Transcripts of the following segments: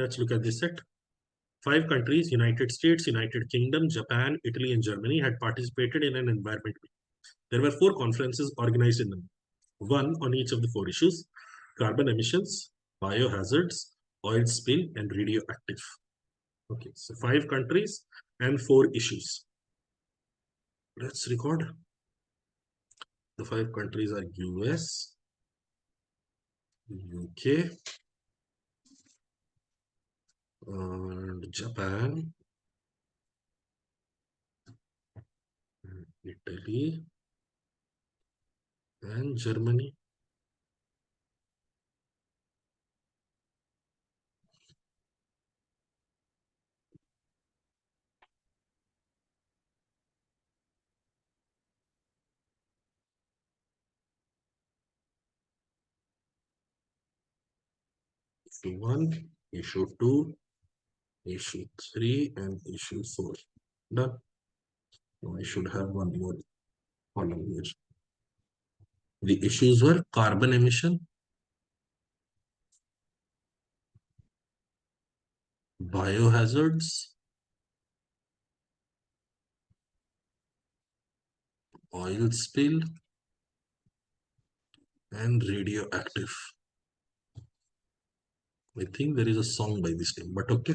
let's look at this set. 5 countries, United States, United Kingdom, Japan, Italy, and Germany had participated in an environment week. There were 4 conferences organized in them, one on each of the 4 issues: carbon emissions, biohazards, oil spill, and radioactive. Okay, so 5 countries and 4 issues. Let's record. The 5 countries are US, UK, and Japan, Italy, and Germany. Issue 1, issue 2, issue 3, and issue 4. Done. Now I should have one more column here. The issues were carbon emission, biohazards, oil spill, and radioactive. I think there is a song by this name, but okay.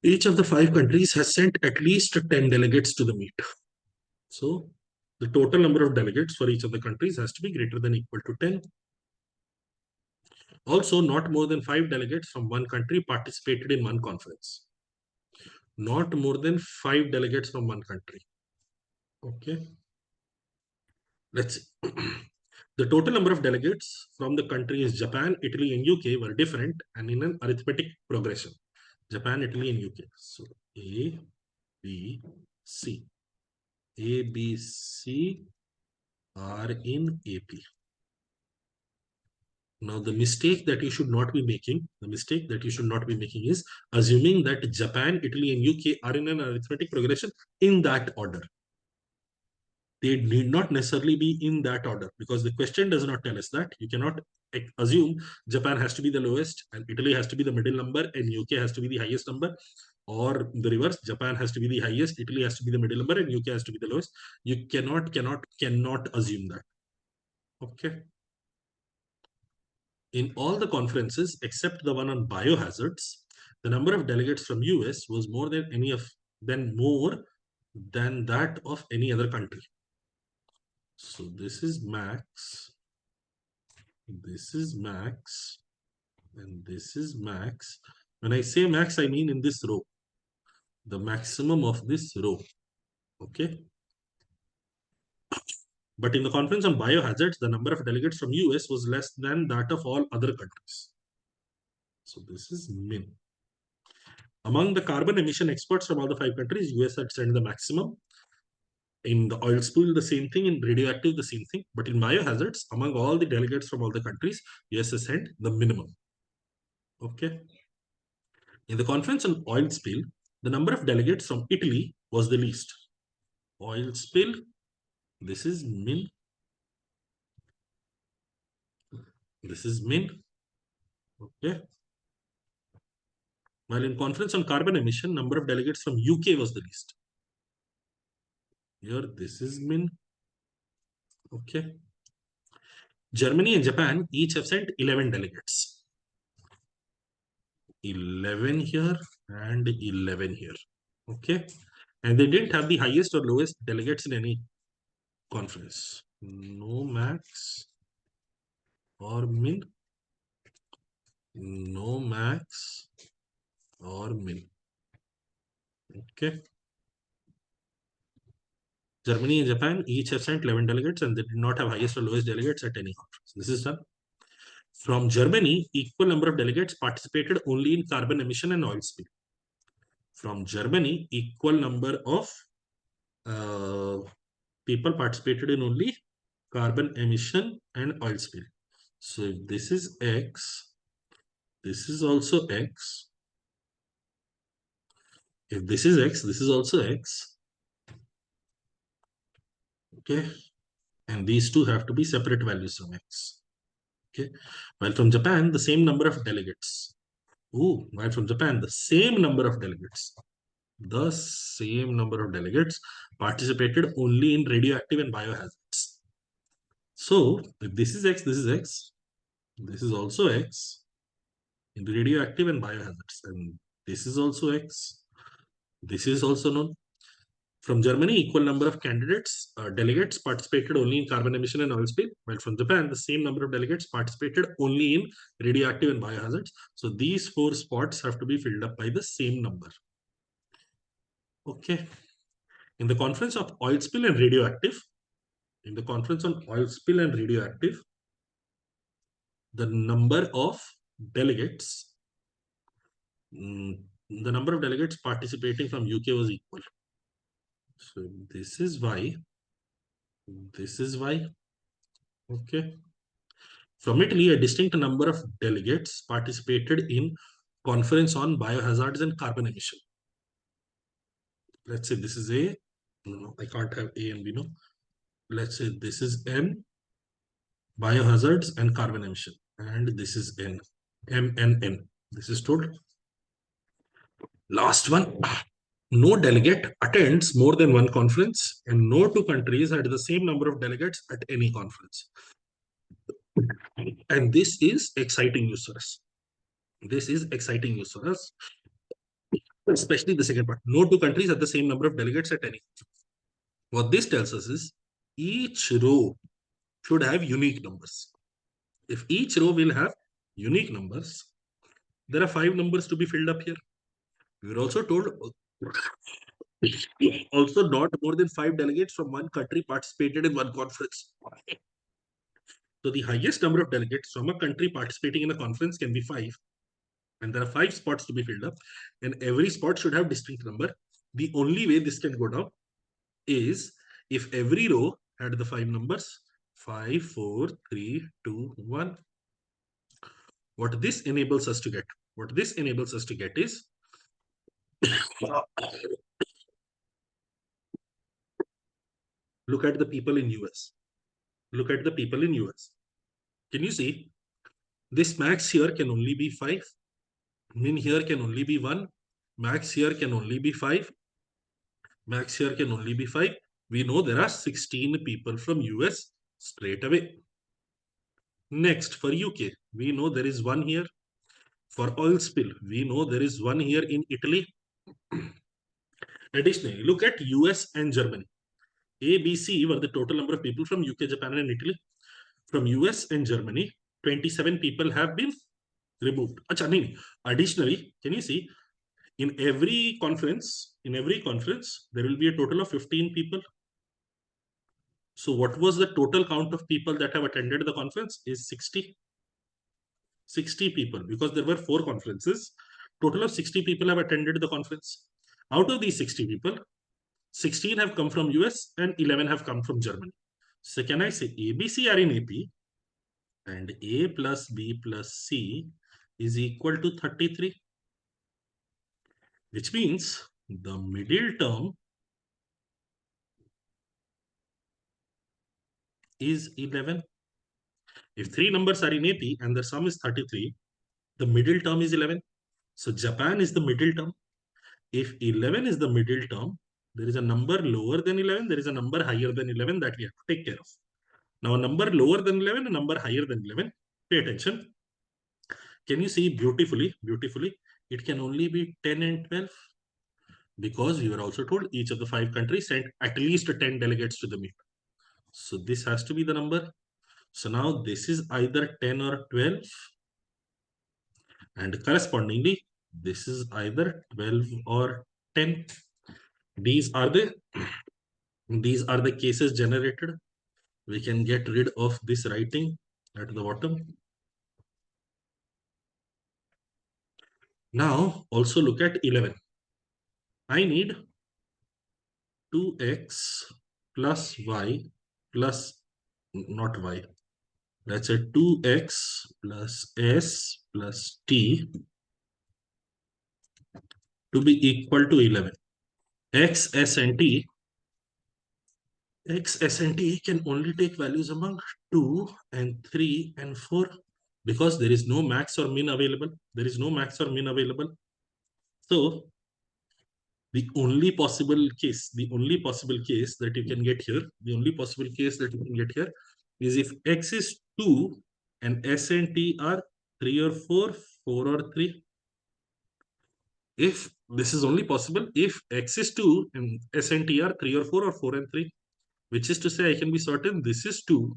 Each of the 5 countries has sent at least 10 delegates to the meet. So the total number of delegates for each of the countries has to be greater than or equal to 10. Also, not more than 5 delegates from one country participated in one conference. Not more than 5 delegates from one country. Okay. Let's see. The total number of delegates from the countries Japan, Italy, and UK were different and in an arithmetic progression. Japan, Italy, and UK. So A, B, C. A, B, C are in AP. Now, the mistake that you should not be making, is assuming that Japan, Italy, and UK are in an arithmetic progression in that order. They need not necessarily be in that order because the question does not tell us that. You cannot assume Japan has to be the lowest and Italy has to be the middle number and UK has to be the highest number, or the reverse: Japan has to be the highest, Italy has to be the middle number, and UK has to be the lowest. You cannot assume that. Okay. In all the conferences except the one on biohazards, the number of delegates from US was more than that of any other country. So this is max, this is max, and this is max. When I say max, I mean in this row, the maximum of this row. Okay. But in the conference on biohazards, the number of delegates from US was less than that of all other countries. So this is min. Among the carbon emission experts from all the 5 countries, US had sent the maximum. In the oil spill, the same thing. In radioactive, the same thing. But in biohazards, among all the delegates from all the countries, US has sent the minimum. Okay. In the conference on oil spill, the number of delegates from Italy was the least. Oil spill, this is min. This is min. Okay. While in conference on carbon emission, number of delegates from UK was the least. Here, this is min. Okay. Germany and Japan each have sent 11 delegates. 11 here and 11 here. Okay. And they didn't have the highest or lowest delegates in any conference. No max or min. No max or min. Okay. Germany and Japan each have sent 11 delegates and they did not have highest or lowest delegates at any conference. This is done. From Germany, equal number of delegates participated only in carbon emission and oil spill. From Germany, equal number of people participated in only carbon emission and oil spill. So if this is X, this is also X. If this is X, this is also X. Okay. And these two have to be separate values from X. Okay. While from Japan, the same number of delegates. Oh, right, from Japan, the same number of delegates. The same number of delegates participated only in radioactive and biohazards. So, if this is X, this is X. This is also X in the radioactive and biohazards. And this is also X. This is also known. From Germany, equal number of candidates, delegates participated only in carbon emission and oil spill, while from Japan, the same number of delegates participated only in radioactive and biohazards. So these 4 spots have to be filled up by the same number. Okay. In the conference of oil spill and radioactive, in the conference on oil spill and radioactive, the number of delegates, the number of delegates participating from UK was equal. So this is why, okay. From Italy, a distinct number of delegates participated in conference on biohazards and carbon emission. Let's say this is A. No, I can't have A and B. No. Let's say this is M, biohazards and carbon emission. And this is N, M and N. This is told. Last one. No delegate attends more than one conference, and no 2 countries had the same number of delegates at any conference. And this is exciting news for us. This is exciting news for us, especially the second part. No 2 countries have the same number of delegates at any. What this tells us is each row should have unique numbers. If each row will have unique numbers, there are 5 numbers to be filled up here. We were also told also not more than 5 delegates from one country participated in one conference. So the highest number of delegates from a country participating in a conference can be 5. And there are 5 spots to be filled up. And every spot should have distinct number. The only way this can go down is if every row had the 5 numbers 5, 4, 3, 2, 1. What this enables us to get? What this enables us to get is look at the people in US. Look at the people in US. Can you see? This max here can only be 5. Min here can only be 1. Max here can only be 5. Max here can only be 5. We know there are 16 people from US straight away. Next, for UK, we know there is 1 here. For oil spill, we know there is 1 here in Italy. Additionally, look at US and Germany. A, B, C were the total number of people from UK, Japan, and Italy. From US and Germany, 27 people have been removed. Additionally, can you see in every conference, there will be a total of 15 people. So what was the total count of people that have attended the conference is 60. 60 people, because there were 4 conferences. Total of 60 people have attended the conference. Out of these 60 people, 16 have come from US and 11 have come from Germany. So can I say ABC are in AP and A plus B plus C is equal to 33, which means the middle term is 11. If 3 numbers are in AP and the sum is 33, the middle term is 11. So Japan is the middle term. If 11 is the middle term, there is a number lower than 11, there is a number higher than 11 that we have to take care of. Now, a number lower than 11, a number higher than 11, pay attention. Can you see beautifully, it can only be 10 and 12 because we were also told each of the 5 countries sent at least 10 delegates to the meet. So this has to be the number. So now this is either 10 or 12. And correspondingly, this is either 12 or 10. These are the cases generated. We can get rid of this writing at the bottom. Now also look at 11. I need 2x plus y plus not y. Let's say 2x plus s plus t to be equal to 11. X, s and t can only take values among 2 and 3 and 4 because there is no max or min available. There is no max or min available. So the only possible case that you can get here, is if x is 2 and s and t are 3 or 4, 4 or 3. If this is only possible if x is 2 and s and t are 3 or 4 or 4 and 3, which is to say I can be certain this is 2.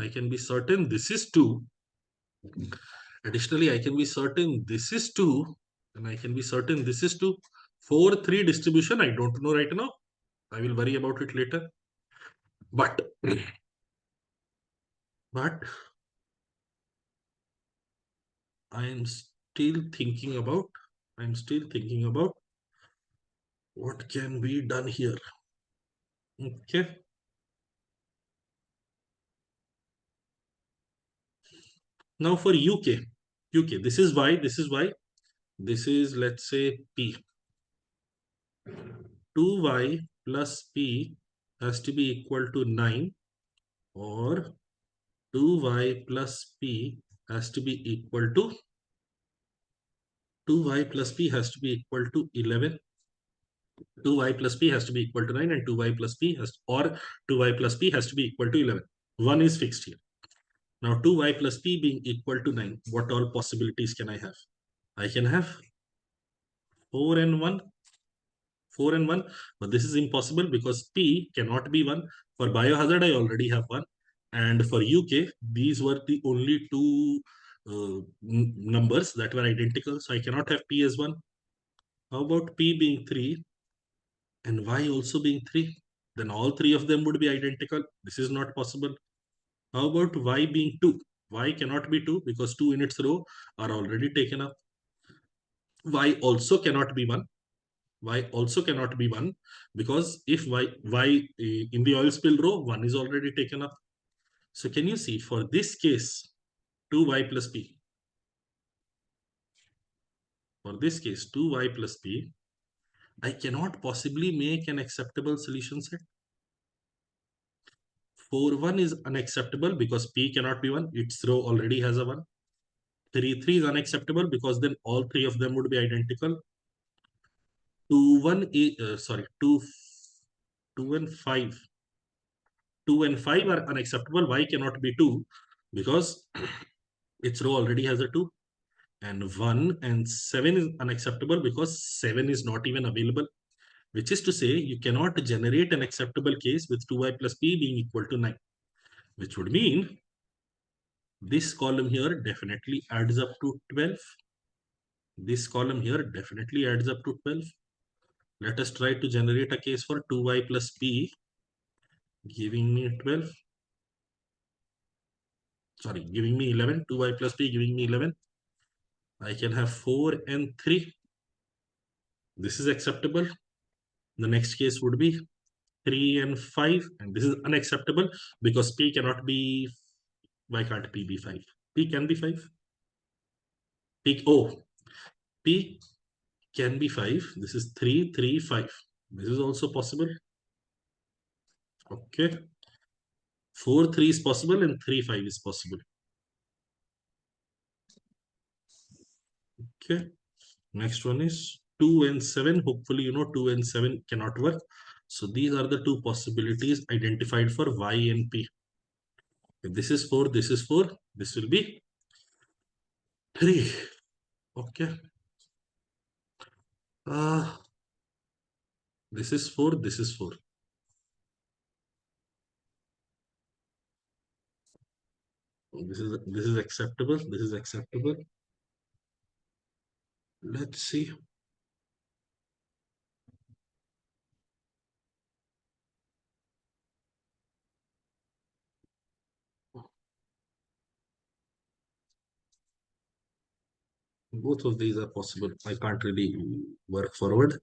I can be certain this is 2. Additionally, I can be certain this is 2 and I can be certain this is 2. 4, 3 distribution, I don't know right now. I will worry about it later. But I am still thinking about what can be done here. Okay. Now for UK, this is why, this is, let's say, P. 2y plus P has to be equal to 9, or 2y plus P has to be equal to 2y plus P has to be equal to 11. 2y plus P has to be equal to 9, and 2y plus P has to be equal to 11. One is fixed here. Now 2y plus P being equal to 9, what all possibilities can I have? I can have 4 and 1, but this is impossible because P cannot be 1. For biohazard, I already have 1. And for UK, these were the only two numbers that were identical. So I cannot have P as 1. How about P being 3 and Y also being 3? Then all three of them would be identical. This is not possible. How about Y being 2? Y cannot be 2 because 2 in its row are already taken up. Y also cannot be 1. Y also cannot be 1 because if Y in the oil spill row, 1 is already taken up. So can you see for this case, 2y plus P. For this case, 2y plus P, I cannot possibly make an acceptable solution set. 4, 1 is unacceptable because P cannot be 1. Its row already has a 1. 3, 3 is unacceptable because then all three of them would be identical. 2, 1 is, 2 and 5. 2 and 5 are unacceptable. Y cannot be 2 because its row already has a 2. And 1 and 7 is unacceptable because 7 is not even available. Which is to say, you cannot generate an acceptable case with 2y plus P being equal to 9. Which would mean this column here definitely adds up to 12. This column here definitely adds up to 12. Let us try to generate a case for 2y plus P giving me 12. Sorry, giving me 11. 2y plus P giving me 11. I can have 4 and 3. This is acceptable. The next case would be 3 and 5. And this is unacceptable because P cannot be... Why can't P be 5? P can be 5. P can be 5. This is 3, 3, 5. This is also possible. Okay. 4, 3 is possible and 3, 5 is possible. Okay. Next one is 2 and 7. Hopefully, 2 and 7 cannot work. So these are the two possibilities identified for Y and P. If this is 4, this is 4. This will be 3. Okay. This is 4. This is 4. This is acceptable. This is acceptable. Let's see. Both of these are possible. I can't really work forward.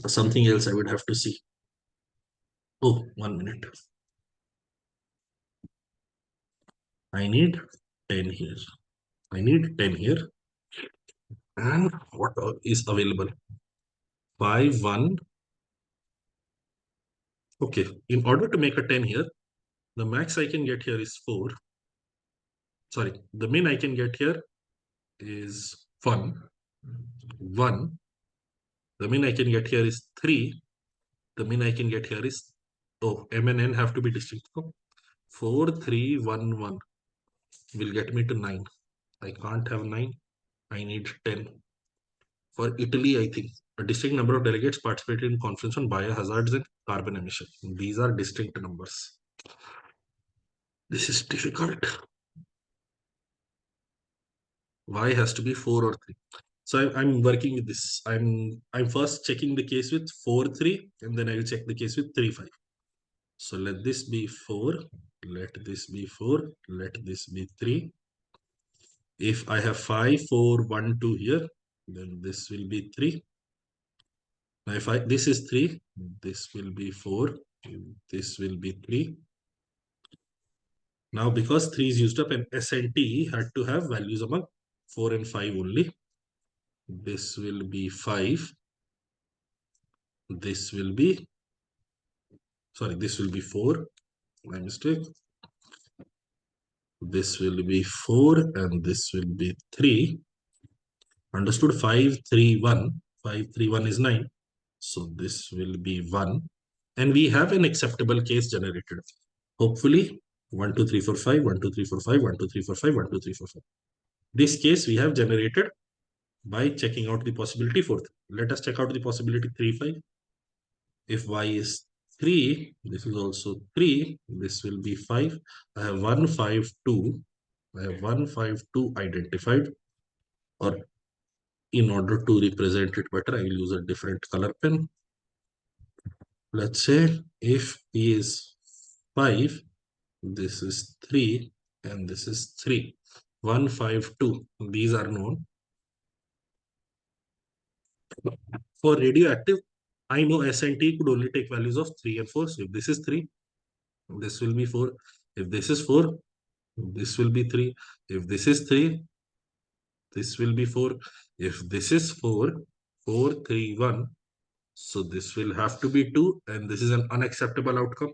Something else I would have to see. Oh, 1 minute. I need 10 here. I need 10 here. And what is available? 5, 1. Okay, in order to make a 10 here, the max I can get here is 4. sorry, the min I can get here is 1. The min I can get here is 3. The min I can get here is, oh, m and n have to be distinct. 4, 3, 1, 1 will get me to 9. I can't have 9. I need 10. For Italy, I think a distinct number of delegates participated in conference on biohazards and carbon emission. These are distinct numbers. This is difficult. Y has to be 4 or 3. So I'm working with this. I'm first checking the case with 4, 3, and then I will check the case with 3, 5. So let this be 4, let this be 4, let this be 3. If I have 5, 4, 1, 2 here, then this will be 3. Now if this is 3, this will be 4, this will be 3. Now because 3 is used up and S and T had to have values among 4 and 5 only. This will be 5. This will be, sorry, this will be 4. My mistake. This will be 4 and this will be 3. Understood? 5, 3, 1. 5, 3, 1 is 9. So this will be 1. And we have an acceptable case generated. Hopefully, 1, 2, 3, 4, 5, 1, 2, 3, 4, 5, 1, 2, 3, 4, 5, 1, 2, 3, 4, 5. This case we have generated by checking out the possibility 4. Let us check out the possibility 3, 5. If y is 3, this is also 3. This will be 5. I have 1, 5, 2. I have 1, 5, 2 identified. Or in order to represent it better, I will use a different color pen. Let's say if E is 5, this is 3, and this is 3. 1, 5, 2. These are known. For radioactive, I know S and T could only take values of 3 and 4. So if this is 3, this will be 4. If this is 4, this will be 3. If this is 3, this will be 4. If this is 4, 4, 3, 1. So this will have to be 2, and this is an unacceptable outcome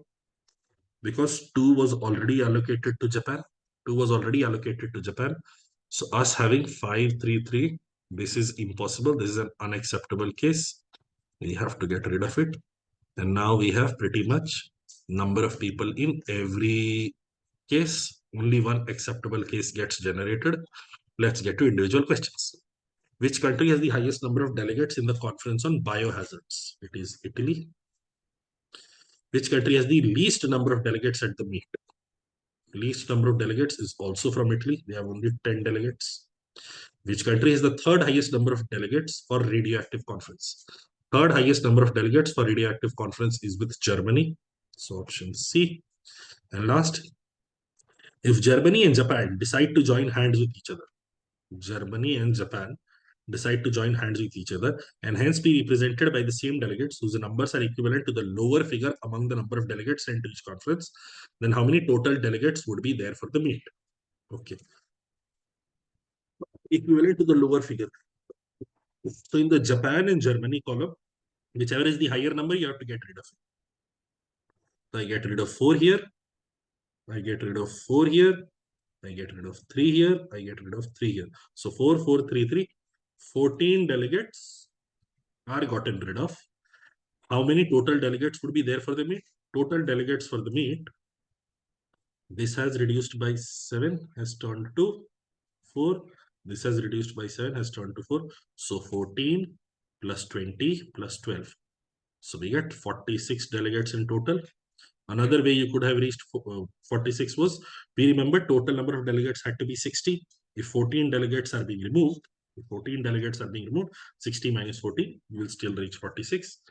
because 2 was already allocated to Japan. 2 was already allocated to Japan. So us having 5, 3, 3, this is impossible. This is an unacceptable case. We have to get rid of it. And now we have pretty much number of people in every case. Only one acceptable case gets generated. Let's get to individual questions. Which country has the highest number of delegates in the conference on biohazards? It is Italy. Which country has the least number of delegates at the meet? Least number of delegates is also from Italy. They have only 10 delegates. Which country has the third highest number of delegates for radioactive conference? Third highest number of delegates for radioactive conference is with Germany. So option C. And last, if Germany and Japan decide to join hands with each other, Germany and Japan decide to join hands with each other and hence be represented by the same delegates whose numbers are equivalent to the lower figure among the number of delegates sent to each conference, then how many total delegates would be there for the meet? Okay. Equivalent to the lower figure. So in the Japan and Germany column, whichever is the higher number, you have to get rid of it. So I get rid of 4 here. I get rid of 4 here. I get rid of 3 here. I get rid of 3 here. So 4, 4, 3, 3. 14 delegates are gotten rid of. How many total delegates would be there for the meet? Total delegates for the meet. This has reduced by 7, has turned to 4. This has reduced by 7, has turned to 4. So 14 plus 20 plus 12. So we get 46 delegates in total. Another way you could have reached 46 was, we remember total number of delegates had to be 60. If 14 delegates are being removed, 60 minus 14, you will still reach 46.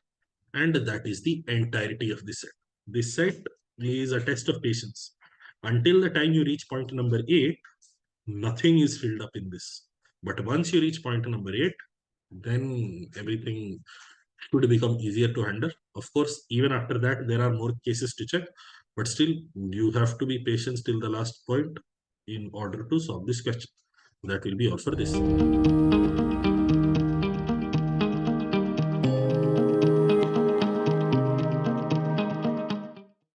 And that is the entirety of this set. This set is a test of patience. Until the time you reach point number 8, nothing is filled up in this. But once you reach point number 8, then everything should become easier to handle. Of course, even after that, there are more cases to check. But still, you have to be patient till the last point in order to solve this question. That will be all for this.